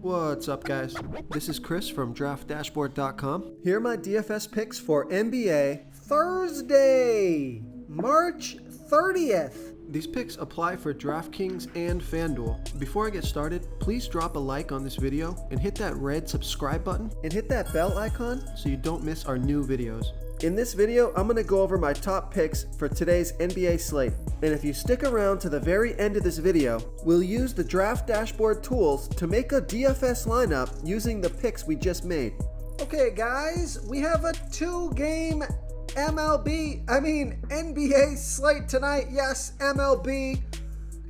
What's up, guys? This is Chris from DraftDashboard.com. Here are my DFS picks for NBA Thursday, March 30th. These picks apply for DraftKings and FanDuel. Before I get started, please drop a like on this video and hit that red subscribe button and hit that bell icon so you don't miss our new videos. In this video, I'm going to go over my top picks for today's NBA slate. And if you stick around to the very end of this video, we'll use the Draft Dashboard tools to make a DFS lineup using the picks we just made. Okay guys, we have a two-game NBA slate tonight. Yes, MLB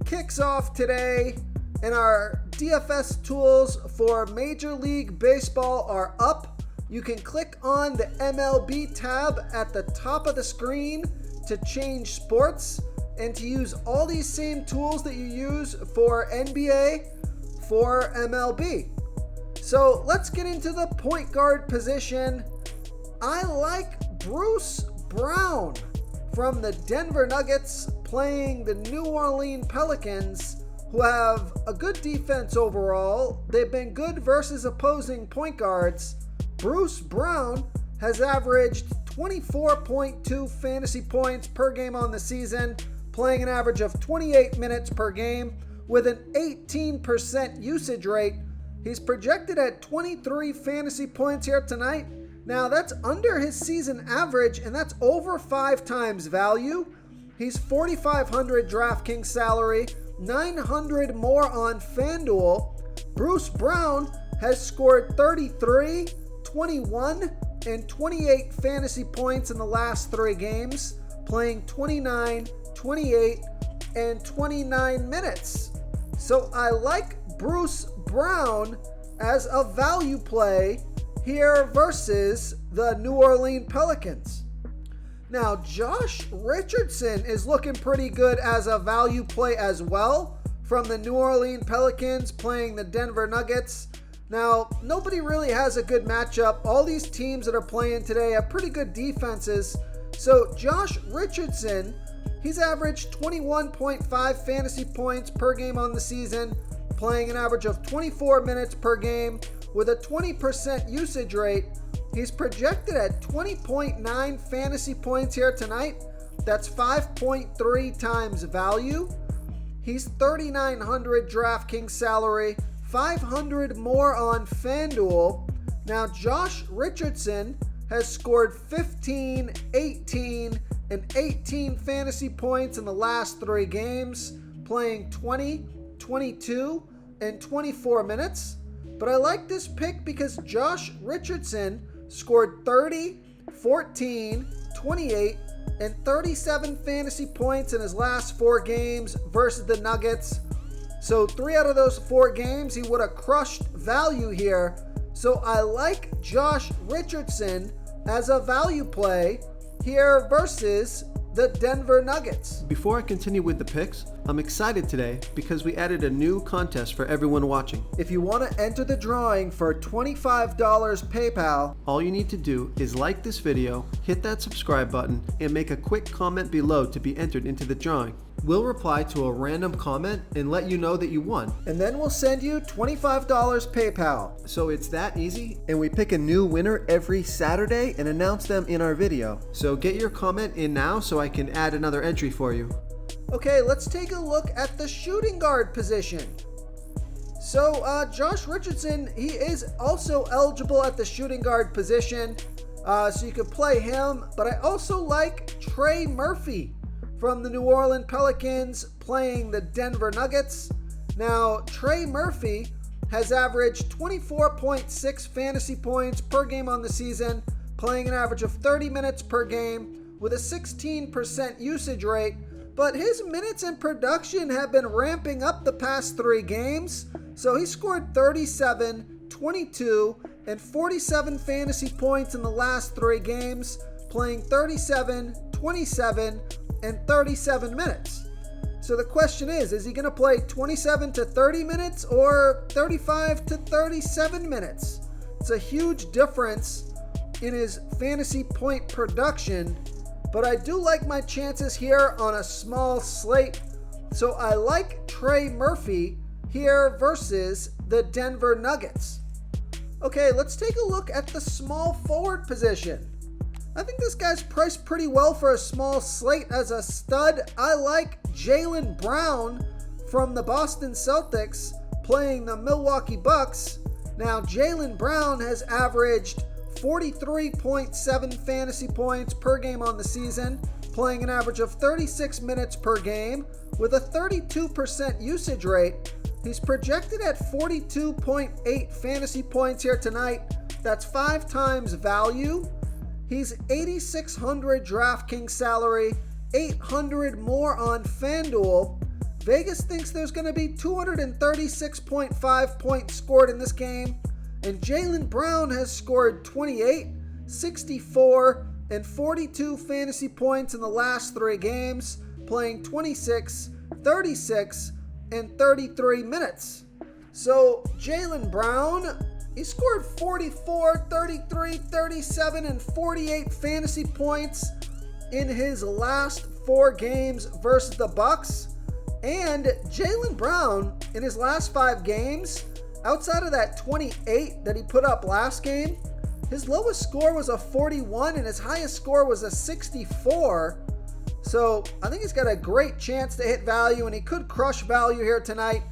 kicks off today, and our DFS tools for Major League Baseball are up. You can click on the MLB tab at the top of the screen to change sports and to use all these same tools that you use for NBA for MLB. So let's get into the point guard position. I like Bruce Brown from the Denver Nuggets playing the New Orleans Pelicans, who have a good defense overall. They've been good versus opposing point guards. Bruce Brown has averaged 24.2 fantasy points per game on the season, playing an average of 28 minutes per game with an 18% usage rate. He's projected at 23 fantasy points here tonight. Now that's under his season average, and that's over 5 times value. He's $4,500 DraftKings salary, $900 more on FanDuel. Bruce Brown has scored 33, 21, and 28 fantasy points in the last 3 games, playing 29, 28, and 29 minutes. So I like Bruce Brown as a value play here versus the New Orleans Pelicans. Now, Josh Richardson is looking pretty good as a value play as well from the New Orleans Pelicans playing the Denver Nuggets. Now, nobody really has a good matchup. All these teams that are playing today have pretty good defenses. So Josh Richardson, he's averaged 21.5 fantasy points per game on the season, playing an average of 24 minutes per game with a 20% usage rate. He's projected at 20.9 fantasy points here tonight. That's 5.3 times value. He's $3,900 DraftKings salary, $500 more on FanDuel. Now, Josh Richardson has scored 15, 18, and 18 fantasy points in the last 3 games, playing 20, 22, and 24 minutes. But I like this pick because Josh Richardson scored 30, 14, 28, and 37 fantasy points in his last 4 games versus the Nuggets. So 3 out of those 4 games, he would have crushed value here. So I like Josh Richardson as a value play here versus the Denver Nuggets. Before I continue with the picks, I'm excited today because we added a new contest for everyone watching. If you want to enter the drawing for $25 PayPal, all you need to do is like this video, hit that subscribe button, and make a quick comment below to be entered into the drawing. We'll reply to a random comment and let you know that you won. And then we'll send you $25 PayPal. So it's that easy, and we pick a new winner every Saturday and announce them in our video. So get your comment in now so I can add another entry for you. Okay, let's take a look at the shooting guard position. So Josh Richardson, he is also eligible at the shooting guard position. So you could play him, but I also like Trey Murphy from the New Orleans Pelicans playing the Denver Nuggets. Now, Trey Murphy has averaged 24.6 fantasy points per game on the season, playing an average of 30 minutes per game with a 16% usage rate, but his minutes in production have been ramping up the past 3 games. So he scored 37, 22, and 47 fantasy points in the last 3 games, playing 37, 27, and 37 minutes. So the question is he going to play 27 to 30 minutes or 35 to 37 minutes? It's a huge difference in his fantasy point production, but I do like my chances here on a small slate. So I like Trey Murphy here versus the Denver Nuggets. Okay, let's take a look at the small forward position. I think this guy's priced pretty well for a small slate as a stud. I like Jaylen Brown from the Boston Celtics playing the Milwaukee Bucks. Now, Jaylen Brown has averaged 43.7 fantasy points per game on the season, playing an average of 36 minutes per game with a 32% usage rate. He's projected at 42.8 fantasy points here tonight. That's 5 times value. He's 8,600 DraftKings salary, 800 more on FanDuel. Vegas thinks there's going to be 236.5 points scored in this game, and Jaylen Brown has scored 28, 64, and 42 fantasy points in the last 3 games, playing 26, 36, and 33 minutes. So Jaylen Brown, he scored 44, 33, 37, and 48 fantasy points in his last 4 games versus the Bucks. And Jaylen Brown, in his last 5 games, outside of that 28 that he put up last game, his lowest score was a 41 and his highest score was a 64. So I think he's got a great chance to hit value, and he could crush value here tonight.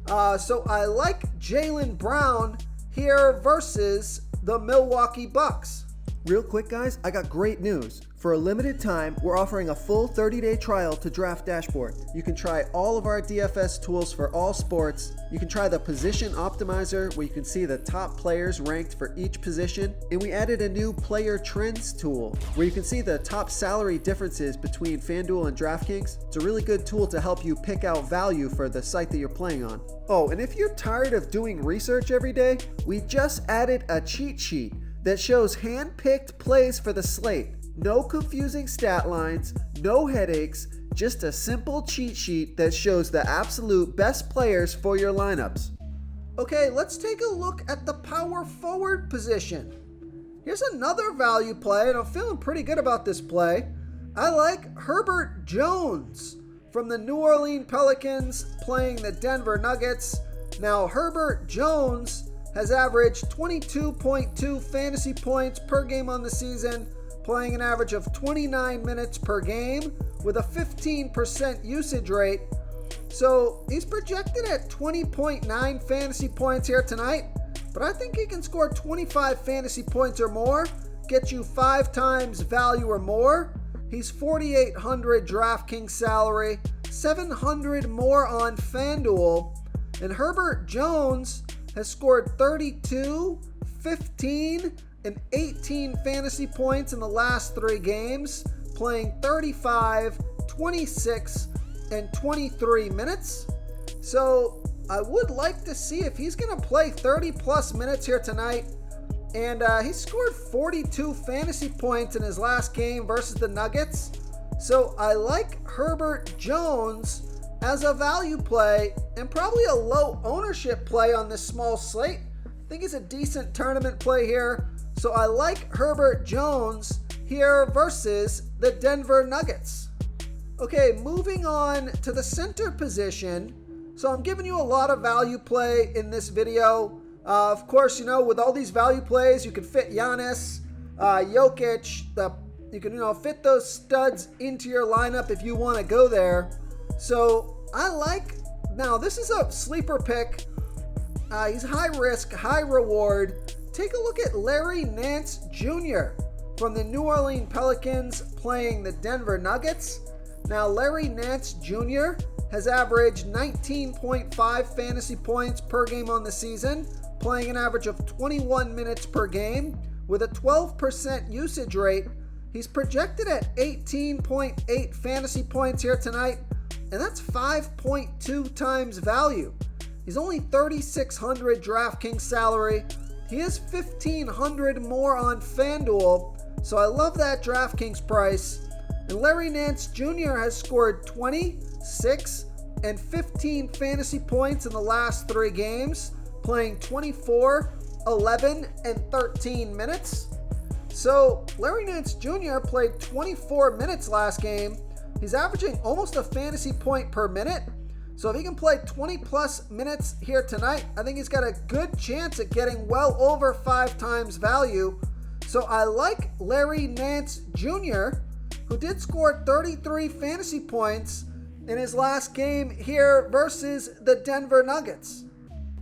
So I like Jaylen Brown here versus the Milwaukee Bucks. Real quick, guys, I got great news. For a limited time, we're offering a full 30-day trial to Draft Dashboard. You can try all of our DFS tools for all sports. You can try the Position Optimizer, where you can see the top players ranked for each position. And we added a new Player Trends tool, where you can see the top salary differences between FanDuel and DraftKings. It's a really good tool to help you pick out value for the site that you're playing on. Oh, and if you're tired of doing research every day, we just added a cheat sheet that shows hand-picked plays for the slate. No confusing stat lines, no headaches, just a simple cheat sheet that shows the absolute best players for your lineups. Okay, let's take a look at the power forward position. Here's another value play, and I'm feeling pretty good about this play. I like Herbert Jones from the New Orleans Pelicans playing the Denver Nuggets. Now, Herbert Jones has averaged 22.2 fantasy points per game on the season, playing an average of 29 minutes per game with a 15% usage rate. So he's projected at 20.9 fantasy points here tonight, but I think he can score 25 fantasy points or more, get you 5 times value or more. He's 4,800 DraftKings salary, 700 more on FanDuel, and Herbert Jones has scored 32, 15, and 18 fantasy points in the last 3 games, playing 35, 26, and 23 minutes. So I would like to see if he's going to play 30 plus minutes here tonight. And he scored 42 fantasy points in his last game versus the Nuggets. So I like Herbert Jones as a value play and probably a low ownership play on this small slate. I think he's a decent tournament play here. So I like Herbert Jones here versus the Denver Nuggets. Okay, moving on to the center position. So I'm giving you a lot of value play in this video. Of course, you know, with all these value plays, you can fit Giannis, Jokic. You can, fit those studs into your lineup if you want to go there. So I like, now this is a sleeper pick. He's high risk, high reward. Take a look at Larry Nance Jr. from the New Orleans Pelicans playing the Denver Nuggets. Now, Larry Nance Jr. has averaged 19.5 fantasy points per game on the season, playing an average of 21 minutes per game with a 12% usage rate. He's projected at 18.8 fantasy points here tonight, and that's 5.2 times value. He's only 3,600 DraftKings salary. He is 1,500 more on FanDuel, so I love that DraftKings price. And Larry Nance Jr. has scored 20, 6, and 15 fantasy points in the last 3 games, playing 24, 11, and 13 minutes. So Larry Nance Jr. played 24 minutes last game. He's averaging almost a fantasy point per minute. So if he can play 20 plus minutes here tonight, I think he's got a good chance at getting well over 5 times value. So I like Larry Nance Jr., who did score 33 fantasy points in his last game here versus the Denver Nuggets.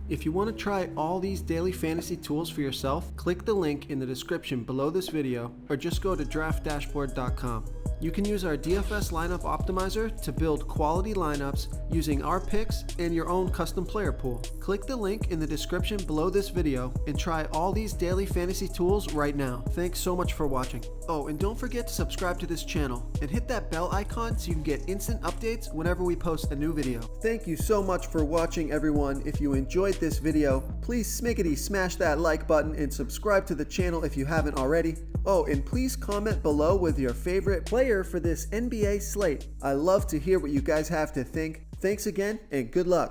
If you want to try all these daily fantasy tools for yourself, click the link in the description below this video or just go to draftdashboard.com. You can use our DFS lineup optimizer to build quality lineups using our picks and your own custom player pool. Click the link in the description below this video and try all these daily fantasy tools right now. Thanks so much for watching. Oh, and don't forget to subscribe to this channel and hit that bell icon so you can get instant updates whenever we post a new video. Thank you so much for watching, everyone. If you enjoyed this video, please smiggity smash that like button and subscribe to the channel if you haven't already. Oh, and please comment below with your favorite player for this NBA slate. I love to hear what you guys have to think. Thanks again, and good luck.